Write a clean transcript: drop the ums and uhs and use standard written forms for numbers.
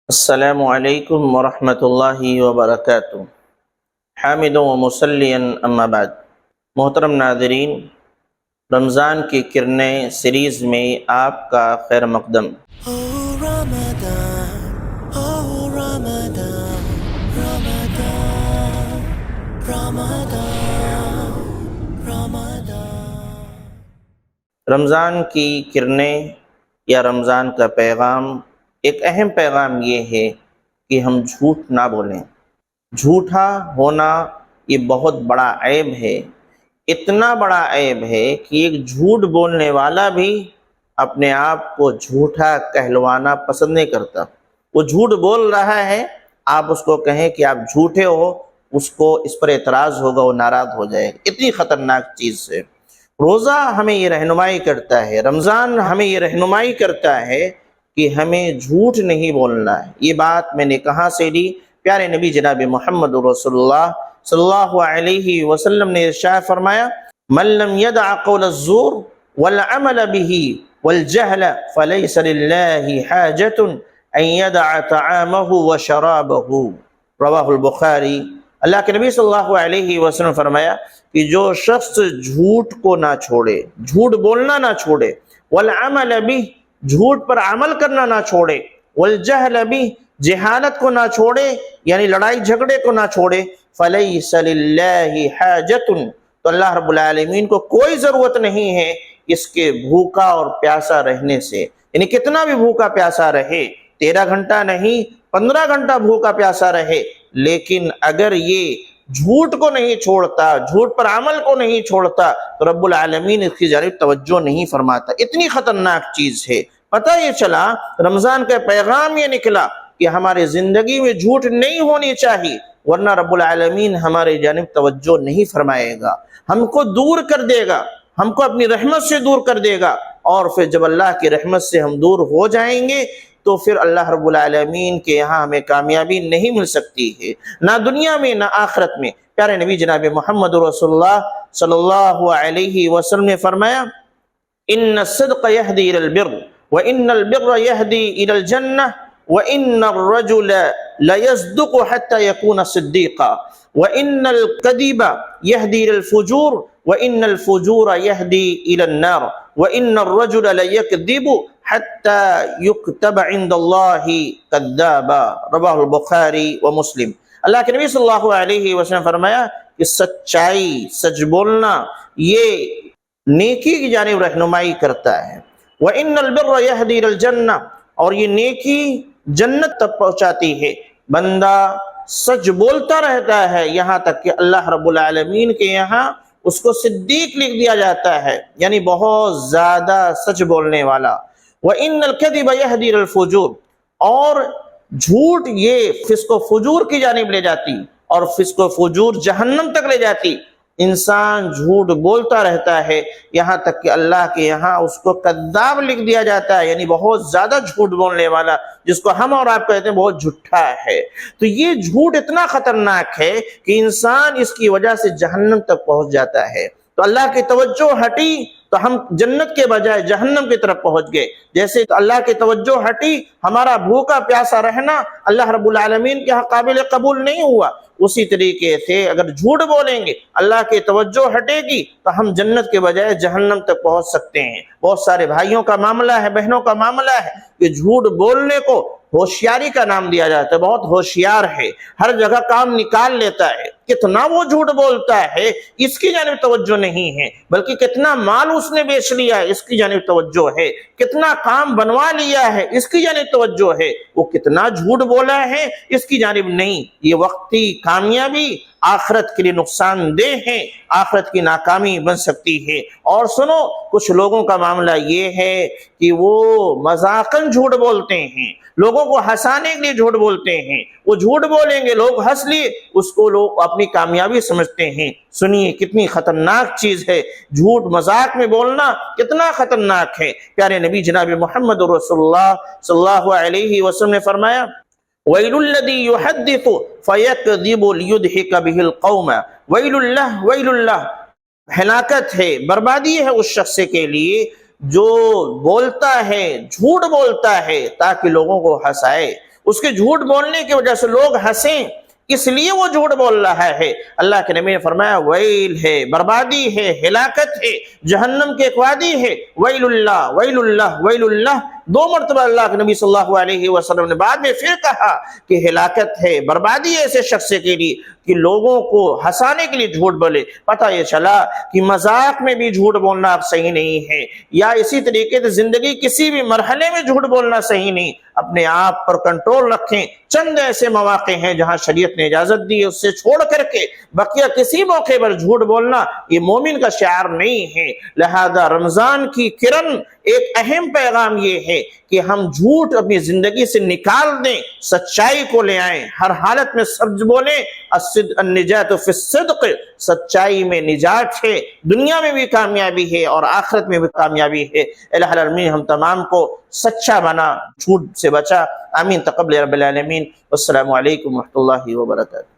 السلام علیکم ورحمۃ اللہ وبرکاتہ۔ حامد و مسلین اما بعد۔ محترم ناظرین، رمضان کی کرنیں سیریز میں آپ کا خیر مقدم۔ Oh Ramadan, oh Ramadan, Ramadan, Ramadan, Ramadan. رمضان کی کرنیں یا رمضان کا پیغام، ایک اہم پیغام یہ ہے کہ ہم جھوٹ نہ بولیں۔ جھوٹا ہونا یہ بہت بڑا عیب ہے، اتنا بڑا عیب ہے کہ ایک جھوٹ بولنے والا بھی اپنے آپ کو جھوٹا کہلوانا پسند نہیں کرتا۔ وہ جھوٹ بول رہا ہے، آپ اس کو کہیں کہ آپ جھوٹے ہو، اس کو اس پر اعتراض ہوگا، وہ ناراض ہو جائے گا۔ اتنی خطرناک چیز ہے۔ روزہ ہمیں یہ رہنمائی کرتا ہے، رمضان ہمیں یہ رہنمائی کرتا ہے کہ ہمیں جھوٹ نہیں بولنا ہے۔ یہ بات میں نے کہاں سے لی؟ پیارے نبی جناب محمد رسول اللہ صلی اللہ علیہ وسلم نے ارشاد فرمایا، من لم يدع قول الزور والعمل به والجهل فليس لله حاجة ان يدع طعامه وشرابه، رواہ البخاری۔ اللہ کے نبی صلی اللہ علیہ وسلم فرمایا کہ جو شخص جھوٹ کو نہ چھوڑے، جھوٹ بولنا نہ چھوڑے، والعمل به، جھوٹ پر عمل کرنا نہ چھوڑے، والجہل به، جہالت کو نہ چھوڑے یعنی لڑائی جھگڑے کو نہ چھوڑے، فلیس للہ حاجۃ، تو اللہ رب العالمین کو کوئی ضرورت نہیں ہے اس کے بھوکا اور پیاسا رہنے سے۔ یعنی کتنا بھی بھوکا پیاسا رہے، 13 گھنٹہ نہیں 15 گھنٹہ بھوکا پیاسا رہے، لیکن اگر یہ جھوٹ کو نہیں چھوڑتا، جھوٹ پر عمل کو نہیں چھوڑتا، تو رب العالمین اس کی جانب توجہ نہیں فرماتا۔ اتنی خطرناک چیز ہے۔ پتہ یہ چلا، رمضان کا پیغام یہ نکلا کہ ہمارے زندگی میں جھوٹ نہیں ہونی چاہیے، ورنہ رب العالمین ہمارے جانب توجہ نہیں فرمائے گا، ہم کو دور کر دے گا، ہم کو اپنی رحمت سے دور کر دے گا۔ اور پھر جب اللہ کی رحمت سے ہم دور ہو جائیں گے تو پھر اللہ رب العالمین کے یہاں ہمیں کامیابی نہیں مل سکتی ہے، نہ دنیا میں نہ آخرت میں۔ پیارے نبی جناب محمد رسول اللہ صلی اللہ علیہ وسلم نے فرمایا، ان الصدق يهدي الى البر وان البر يهدي الى الجنة وان الرجل ليصدق حتى يكون صديقا وان الكذب يهدي الى الفجور وان الفجور يهدي الى النار وان الرجل ليكذب حتى يكتب عند الله كذابا، رواہ البخاری و مسلم۔ اللہ کے نبی صلی اللہ علیہ وسلم فرمایا کہ سچائی، سچ بولنا یہ نیکی کی جانب رہنمائی کرتا ہے۔ وَإِنَّ الْبِرَّ يَهْدِي إِلَى الْجَنَّةِ، اور یہ نیکی جنت تک پہنچاتی ہے۔ بندہ سچ بولتا رہتا ہے یہاں تک کہ اللہ رب العالمین کے یہاں اس کو صدیق لکھ دیا جاتا ہے، یعنی بہت زیادہ سچ بولنے والا۔ وَإِنَّ الْكَذِبَ يَهْدِي إِلَى الْفُجُورِ، اور جھوٹ یہ فسق و فجور کی جانب لے جاتی، اور فسق و فجور جہنم تک لے جاتی۔ انسان جھوٹ بولتا رہتا ہے یہاں تک کہ اللہ کے یہاں اس کو کذاب لکھ دیا جاتا ہے، یعنی بہت زیادہ جھوٹ بولنے والا، جس کو ہم اور آپ کہتے ہیں بہت جھوٹا ہے۔ تو یہ جھوٹ اتنا خطرناک ہے کہ انسان اس کی وجہ سے جہنم تک پہنچ جاتا ہے۔ تو اللہ کی توجہ ہٹی تو ہم جنت کے بجائے جہنم کی طرف پہنچ گئے۔ جیسے اللہ کی توجہ ہٹی، ہمارا بھوکا پیاسا رہنا اللہ رب العالمین کے یہاں قابل قبول نہیں ہوا، اسی طریقے سے اگر جھوٹ بولیں گے، اللہ کی توجہ ہٹے گی تو ہم جنت کے بجائے جہنم تک پہنچ سکتے ہیں۔ بہت سارے بھائیوں کا معاملہ ہے، بہنوں کا معاملہ ہے کہ جھوٹ بولنے کو ہوشیاری کا نام دیا جاتا ہے، بہت ہوشیار ہے، ہر جگہ کام نکال لیتا ہے۔ کتنا وہ جھوٹ بولتا ہے اس کی جانب توجہ نہیں ہے، بلکہ کتنا مال اس نے بیچ لیا ہے اس کی جانب توجہ ہے، کتنا کام بنوا لیا ہے اس کی جانب توجہ ہے، وہ کتنا جھوٹ بولا ہے اس کی جانب نہیں۔ یہ وقتی کامیابی آخرت کے لیے نقصان دہ ہے، آخرت کی ناکامی بن سکتی ہے۔ اور سنو، کچھ لوگوں کا معاملہ یہ ہے کہ وہ مذاقاً جھوٹ بولتے ہیں، لوگوں کو ہنسانے کے لیے جھوٹ بولتے ہیں۔ وہ جھوٹ بولیں گے، لوگ ہنس لیے، اس کو لوگ اپنی کامیابی سمجھتے ہیں۔ سنیے کتنی خطرناک چیز ہے، جھوٹ مذاق میں بولنا کتنا خطرناک ہے۔ پیارے نبی جناب محمد رسول اللہ صلی اللہ علیہ وسلم نے فرمایا، وَيْلُ الَّذِي يُحَدِّثُ فَيَكْذِبُ لِيُضْحِكَ بِهِ الْقَوْمَ وَيْلُ اللَّهِ وَيْلُ اللَّهِ، ہلاکت ہے، بربادی ہے اس شخص کے لیے جو بولتا ہے، جھوٹ بولتا ہے تاکہ لوگوں کو ہنسائے۔ اس کے جھوٹ بولنے کی وجہ سے لوگ ہنسیں، اس لیے وہ جھوٹ بول رہا ہے۔ اللہ کے نبی نے فرمایا ویل ہے، بربادی ہے، ہلاکت ہے، جہنم کی ایک وادی ہے، ویل اللہ ویل اللہ ویل اللہ۔ 2 مرتبہ اللہ کے نبی صلی اللہ علیہ وسلم نے بعد میں پھر کہا کہ ہلاکت ہے، بربادی ہے ایسے شخص کے لیے کہ لوگوں کو ہنسانے کے لیے جھوٹ بولے۔ پتہ یہ چلا کہ مذاق میں بھی جھوٹ بولنا صحیح نہیں ہے، یا اسی طریقے سے زندگی کسی بھی مرحلے میں جھوٹ بولنا صحیح نہیں۔ اپنے آپ پر کنٹرول رکھیں۔ چند ایسے مواقع ہیں جہاں شریعت نے اجازت دی ہے، اس سے چھوڑ کر کے بقیہ کسی موقع پر جھوٹ بولنا یہ مومن کا شعار نہیں ہے۔ لہذا رمضان کی کرن ایک اہم پیغام یہ ہے کہ ہم جھوٹ اپنی زندگی سے نکال دیں، سچائی کو لے آئیں، ہر حالت میں سچ بولیں۔ النجات فی الصدق، سچائی میں نجات ہے، دنیا میں بھی کامیابی ہے اور آخرت میں بھی کامیابی ہے۔ الہ العالمین ہم تمام کو سچا بنا، جھوٹ سے بچا۔ آمین تقبل رب العالمین۔ والسلام علیکم ورحمۃ اللہ وبرکاتہ۔